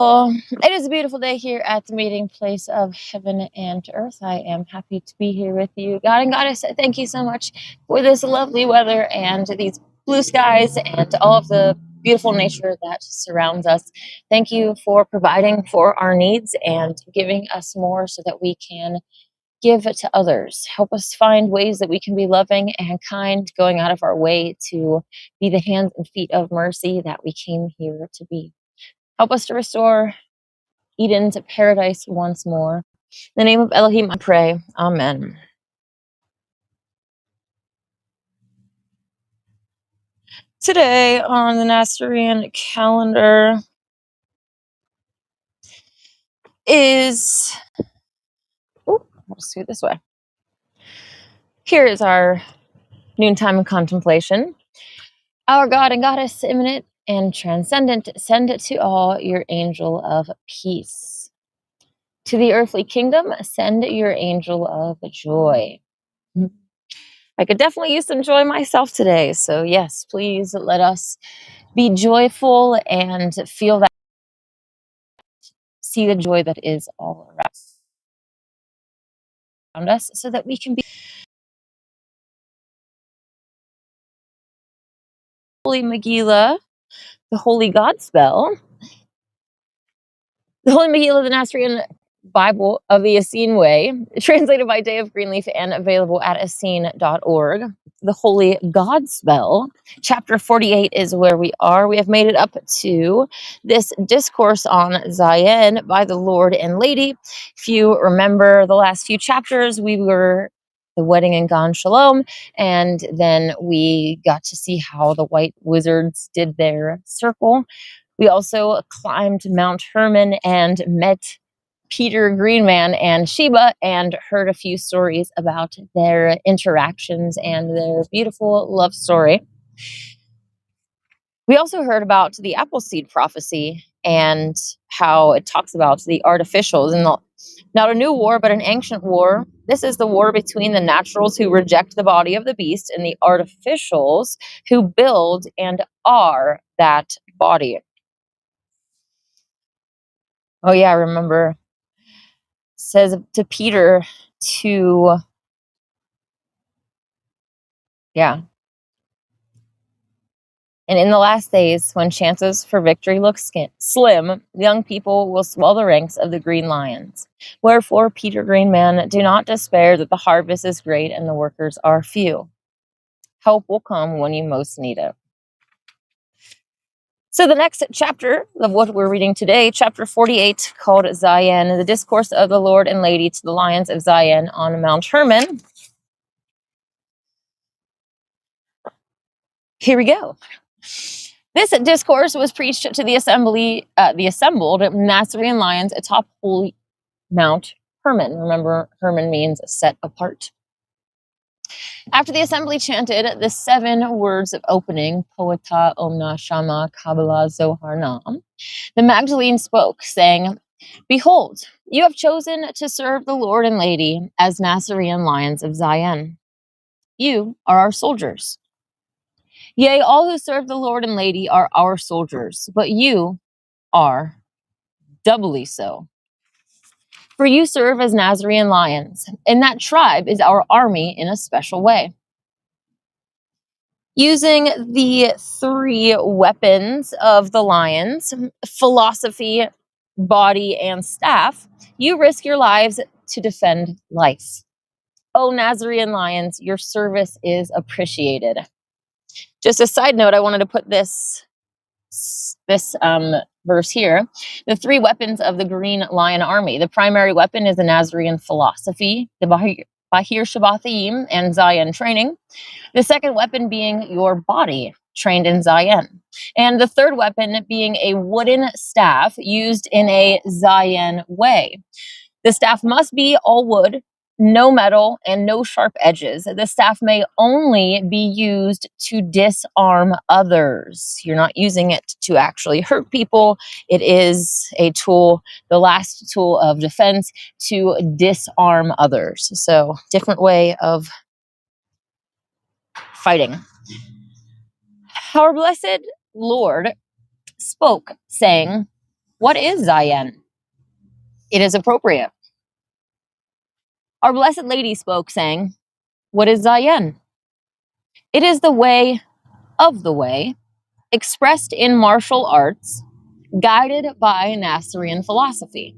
Well, it is a beautiful day here at the meeting place of heaven and earth. I am happy to be here with you. God and Goddess, thank you so much for this lovely weather and these blue skies and all of the beautiful nature that surrounds us. Thank you for providing for our needs and giving us more so that we can give it to others. Help us find ways that we can be loving and kind, going out of our way to be the hands and feet of mercy that we came here to be. Help us to restore Eden's paradise once more. In the name of Elohim, I pray. Amen. Today on the Nasarean calendar is... I'll just do it this way. Here is our noontime contemplation. Our God and Goddess, immanent and transcendent, send to all your angel of peace. To the earthly kingdom, send your angel of joy. I could definitely use some joy myself today. So yes, please let us be joyful and feel that, see the joy that is all around us so that we can be Holy Megillah, the Holy Godspell, the Holy Megillah of the Nasarean Bible of the Essene Way, translated by Day of Greenleaf and available at essene.org. The Holy Godspell, chapter 48 is where we are. We have made it up to this discourse on Zahyen by the Lord and Lady. If you remember the last few chapters, we were the wedding in Gan Shalom, and then we got to see how the white wizards did their circle. We also climbed Mount Hermon and met Peter Greenman and Sheba and heard a few stories about their interactions and their beautiful love story. We also heard about the Appleseed prophecy and how it talks about the artificials and not a new war, but an ancient war. This is the war between the naturals who reject the body of the beast and the artificials who build and are that body. Oh yeah, I remember. Says to Peter to, yeah. And in the last days, when chances for victory look slim, young people will swell the ranks of the green lions. Wherefore, Peter Greenman, do not despair that the harvest is great and the workers are few. Help will come when you most need it. So the next chapter of what we're reading today, chapter 48, called Zahyen, the Discourse of the Lord and Lady to the Lions of Zahyen on Mount Hermon. Here we go. This discourse was preached to the assembled Nasarean lions atop Holy Mount Hermon. Remember, Hermon means set apart. After the assembly chanted the 7 words of opening, Poeta, Omna, Shama, Kabbalah, Zohar, Nam, the Magdalene spoke, saying, Behold, you have chosen to serve the Lord and Lady as Nasarean lions of Zahyen. You are our soldiers. Yea, all who serve the Lord and Lady are our soldiers, but you are doubly so. For you serve as Nasarean lions, and that tribe is our army in a special way. Using the 3 weapons of the lions, philosophy, body, and staff, you risk your lives to defend life. Oh, Nasarean lions, your service is appreciated. Just a side note, I wanted to put this verse here. The 3 weapons of the Green Lion Army. The primary weapon is the Nasarean philosophy, the Bahir Shabbathim and Zahyen training. The second weapon being your body, trained in Zahyen. And the third weapon being a wooden staff used in a Zahyen way. The staff must be all wood, no metal, and no sharp edges. The staff may only be used to disarm others. You're not using it to actually hurt people. It is a tool, the last tool of defense, to disarm others. So, different way of fighting. Our blessed Lord spoke, saying, What is Zahyen? It is appropriate. Our Blessed Lady spoke, saying, what is Zahyen? It is the way of the way, expressed in martial arts, guided by Nasarean philosophy.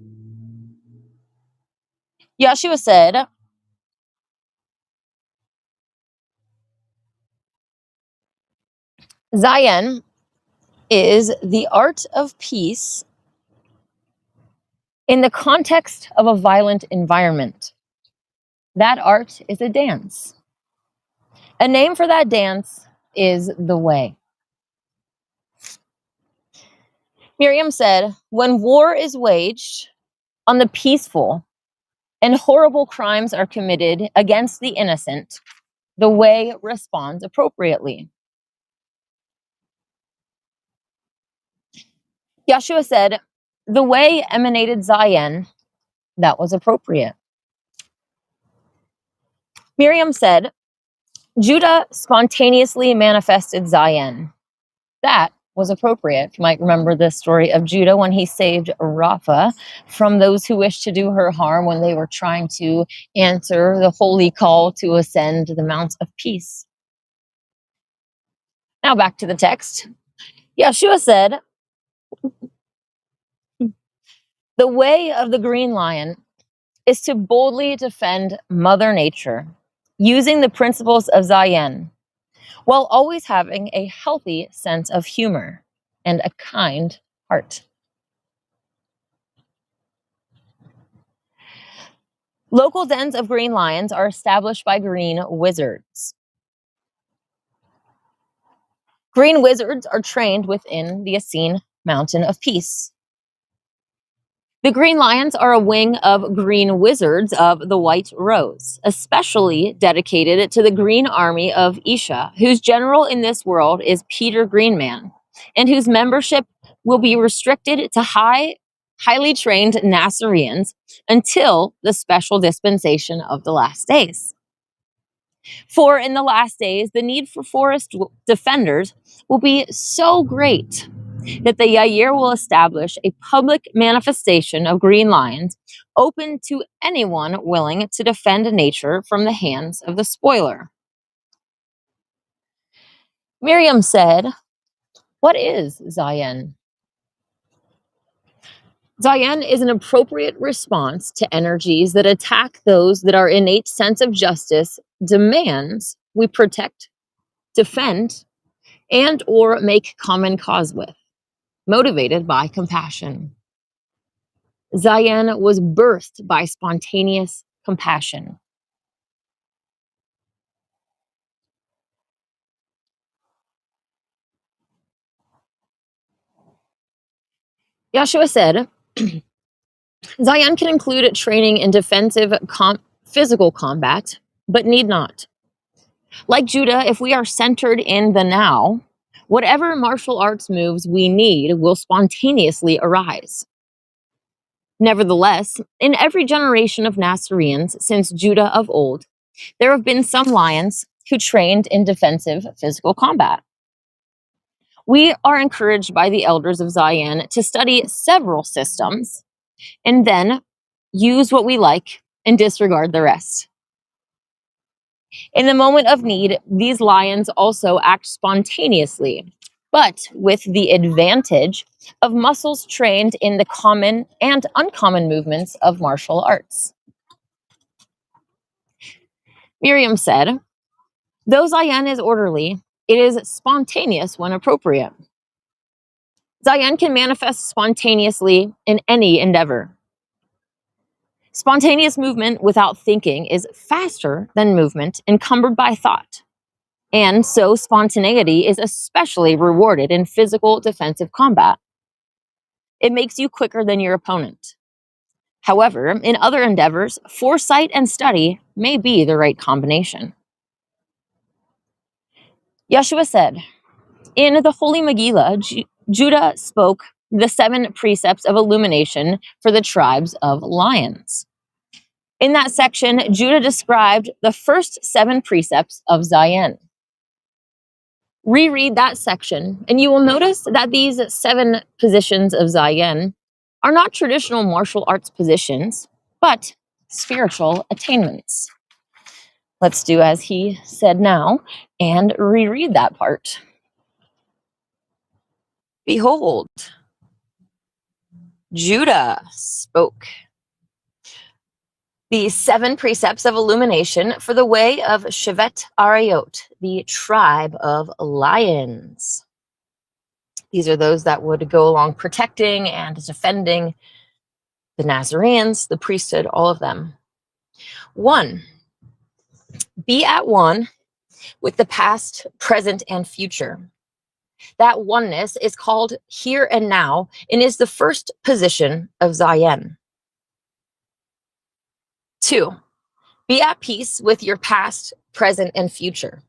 Yeshua said, Zahyen is the art of peace in the context of a violent environment. That art is a dance. A name for that dance is the way. Miriam said, when war is waged on the peaceful and horrible crimes are committed against the innocent, the way responds appropriately. Yeshua said, the way emanated Zahyen, that was appropriate. Miriam said, Judah spontaneously manifested Zahyen. That was appropriate. You might remember the story of Judah when he saved Rapha from those who wished to do her harm when they were trying to answer the holy call to ascend the Mount of Peace. Now back to the text. Yeshua said, the way of the green lion is to boldly defend Mother Nature, using the principles of Zahyen, while always having a healthy sense of humor and a kind heart. Local dens of green lions are established by green wizards. Green wizards are trained within the Essene Mountain of Peace. The green lions are a wing of green wizards of the White Rose, especially dedicated to the green army of Isha, whose general in this world is Peter Greenman, and whose membership will be restricted to highly trained Nasareans until the special dispensation of the last days. For in the last days, the need for forest defenders will be so great that the Yair will establish a public manifestation of green lions open to anyone willing to defend nature from the hands of the spoiler. Miriam said, what is Zahyen? Zahyen is an appropriate response to energies that attack those that our innate sense of justice demands we protect, defend, and or make common cause with, motivated by compassion. Zahyen was birthed by spontaneous compassion. Yeshua said, Zahyen can include training in defensive physical combat, but need not. Like Judah, if we are centered in the now, whatever martial arts moves we need will spontaneously arise. Nevertheless, in every generation of Nazareans since Judah of old, there have been some lions who trained in defensive physical combat. We are encouraged by the elders of Zahyen to study several systems and then use what we like and disregard the rest. In the moment of need, these lions also act spontaneously, but with the advantage of muscles trained in the common and uncommon movements of martial arts. Miriam said, though Zahyen is orderly, it is spontaneous when appropriate. Zahyen can manifest spontaneously in any endeavor. Spontaneous movement without thinking is faster than movement encumbered by thought. And so spontaneity is especially rewarded in physical defensive combat. It makes you quicker than your opponent. However, in other endeavors, foresight and study may be the right combination. Yeshua said, in the Holy Megillah, Judah spoke the 7 precepts of illumination for the tribes of lions. In that section, Judah described the first 7 precepts of Zahyen. Reread that section, and you will notice that these 7 positions of Zahyen are not traditional martial arts positions, but spiritual attainments. Let's do as he said now and reread that part. Behold, Judah spoke the 7 precepts of illumination for the way of Shevet Arayot, the tribe of lions. These are those that would go along protecting and defending the Nazareans, the priesthood, all of them. 1, be at one with the past, present, and future. That oneness is called here and now and is the first position of Zahyen. 2, be at peace with your past, present, and future.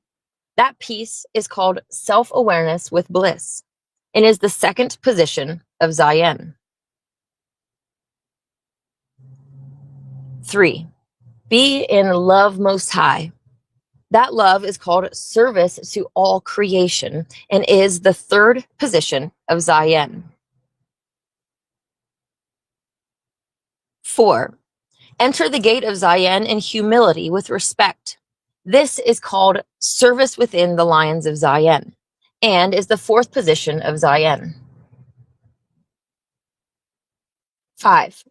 That peace is called self-awareness with bliss and is the second position of Zahyen. 3, be in love most high. That love is called service to all creation and is the third position of Zahyen. 4, enter the gate of Zahyen in humility with respect. This is called service within the lions of Zahyen and is the fourth position of Zahyen. 5,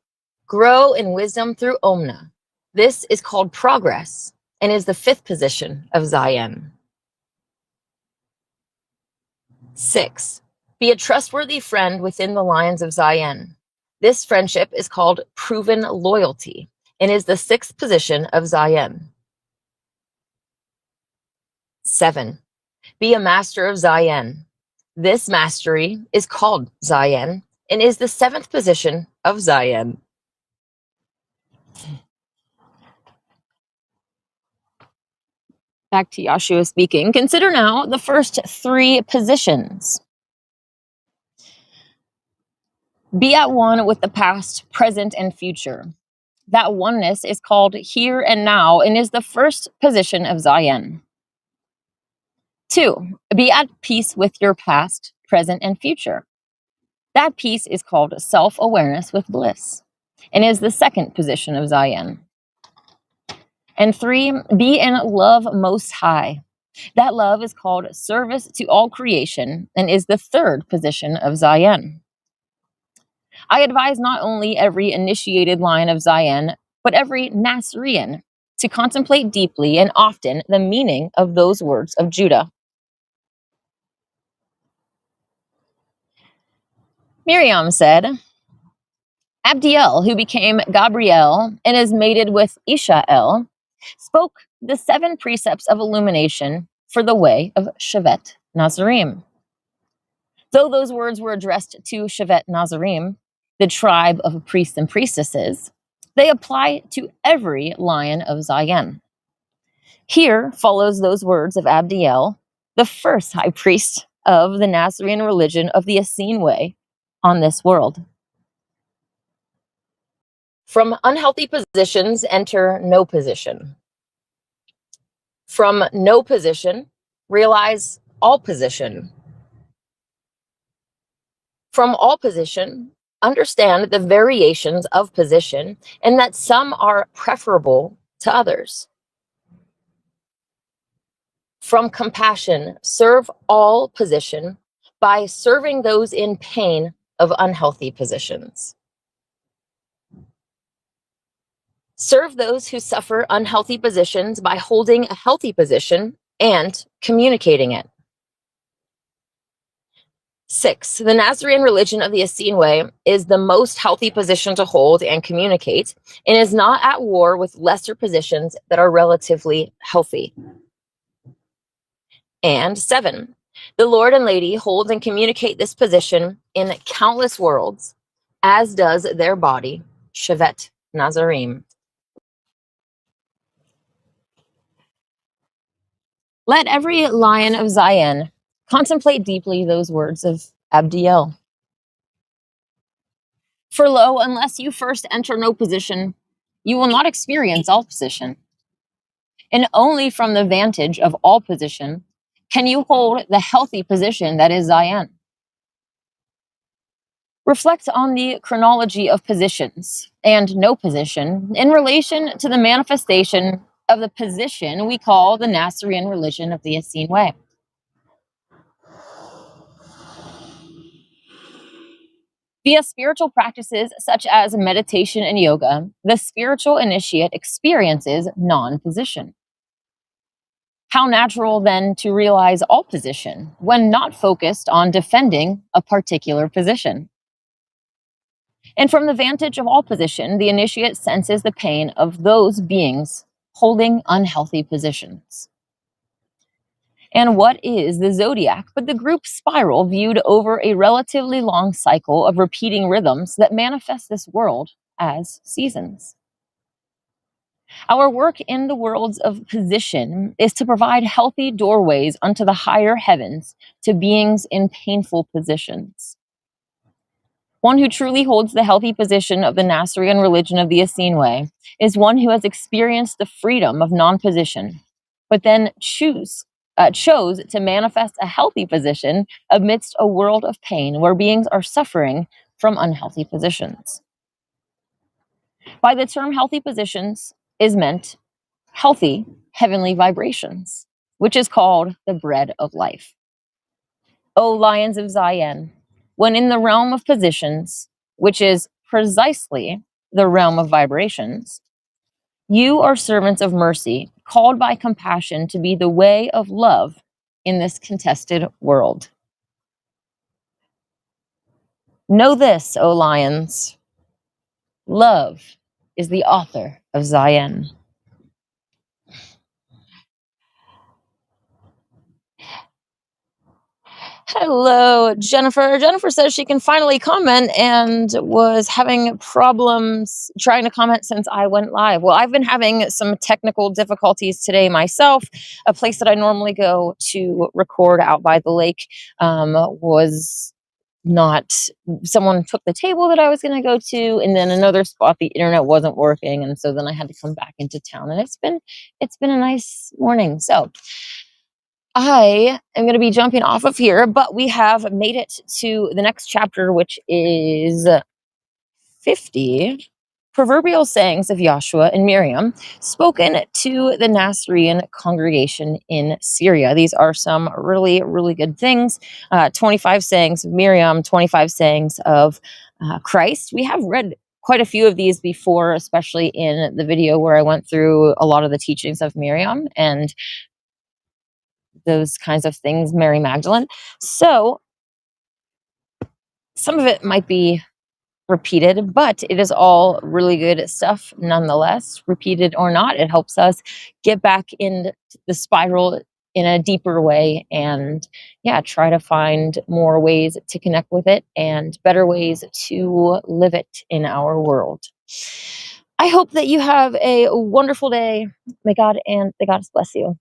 grow in wisdom through Omna. This is called progress and is the fifth position of Zahyen. 6, be a trustworthy friend within the lions of Zahyen. This friendship is called proven loyalty and is the sixth position of Zahyen. 7, be a master of Zahyen. This mastery is called Zahyen and is the seventh position of Zahyen. Back to Yahshua speaking. Consider now the first 3 positions. Be at one with the past, present, and future. That oneness is called here and now and is the first position of Zahyen. 2, be at peace with your past, present, and future. That peace is called self-awareness with bliss and is the second position of Zahyen. And 3, be in love most high. That love is called service to all creation and is the third position of Zahyen. I advise not only every initiated lion of Zahyen, but every Nasarean to contemplate deeply and often the meaning of those words of Judah. Miriam said, Abdiel, who became Gabriel and is mated with Ishael, spoke the 7 precepts of illumination for the way of Shevet Nazarim. Though those words were addressed to Shevet Nazarim, the tribe of priests and priestesses, they apply to every lion of Zahyen. Here follows those words of Abdiel, the first high priest of the Nasarean religion of the Essene Way on this world. From unhealthy positions, enter no position. From no position, realize all position. From all position, understand the variations of position and that some are preferable to others. From compassion, serve all position by serving those in pain of unhealthy positions. Serve those who suffer unhealthy positions by holding a healthy position and communicating it. 6, the Nasarean religion of the Essene Way is the most healthy position to hold and communicate and is not at war with lesser positions that are relatively healthy. And 7, the Lord and Lady hold and communicate this position in countless worlds, as does their body, Shevet Nazarim. Let every lion of Zahyen contemplate deeply those words of Abdiel. For lo, unless you first enter no position, you will not experience all position. And only from the vantage of all position can you hold the healthy position that is Zahyen. reflect on the chronology of positions and no position in relation to the manifestation of the position we call the Nasarean religion of the Essene Way. Via spiritual practices such as meditation and yoga, the spiritual initiate experiences non-position. How natural then to realize all position when not focused on defending a particular position. And from the vantage of all position, the initiate senses the pain of those beings holding unhealthy positions. And what is the zodiac but the group spiral viewed over a relatively long cycle of repeating rhythms that manifest this world as seasons? Our work in the worlds of position is to provide healthy doorways unto the higher heavens to beings in painful positions. One who truly holds the healthy position of the Nasarean religion of the Essene Way is one who has experienced the freedom of non-position, but then chose to manifest a healthy position amidst a world of pain where beings are suffering from unhealthy positions. By the term healthy positions is meant healthy heavenly vibrations, which is called the bread of life. O lions of Zahyen, when in the realm of positions, which is precisely the realm of vibrations, you are servants of mercy, called by compassion to be the way of love in this contested world. Know this, O lions, love is the author of Zahyen. Hello, Jennifer. Jennifer says she can finally comment and was having problems trying to comment since I went live. Well, I've been having some technical difficulties today myself. A place that I normally go to record out by the lake was not, someone took the table that I was going to go to, and then another spot the internet wasn't working, and so then I had to come back into town, and it's been a nice morning. So I am going to be jumping off of here, but we have made it to the next chapter, which is 50 proverbial sayings of Joshua and Miriam spoken to the Nasarean congregation in Syria. These are some really, really good things. 25 sayings of Miriam, 25 sayings of Christ. We have read quite a few of these before, especially in the video where I went through a lot of the teachings of Miriam and those kinds of things, Mary Magdalene. So some of it might be repeated, but it is all really good stuff nonetheless. Repeated or not, it helps us get back in the spiral in a deeper way and try to find more ways to connect with it and better ways to live it in our world. I hope that you have a wonderful day. May God and the goddess bless you.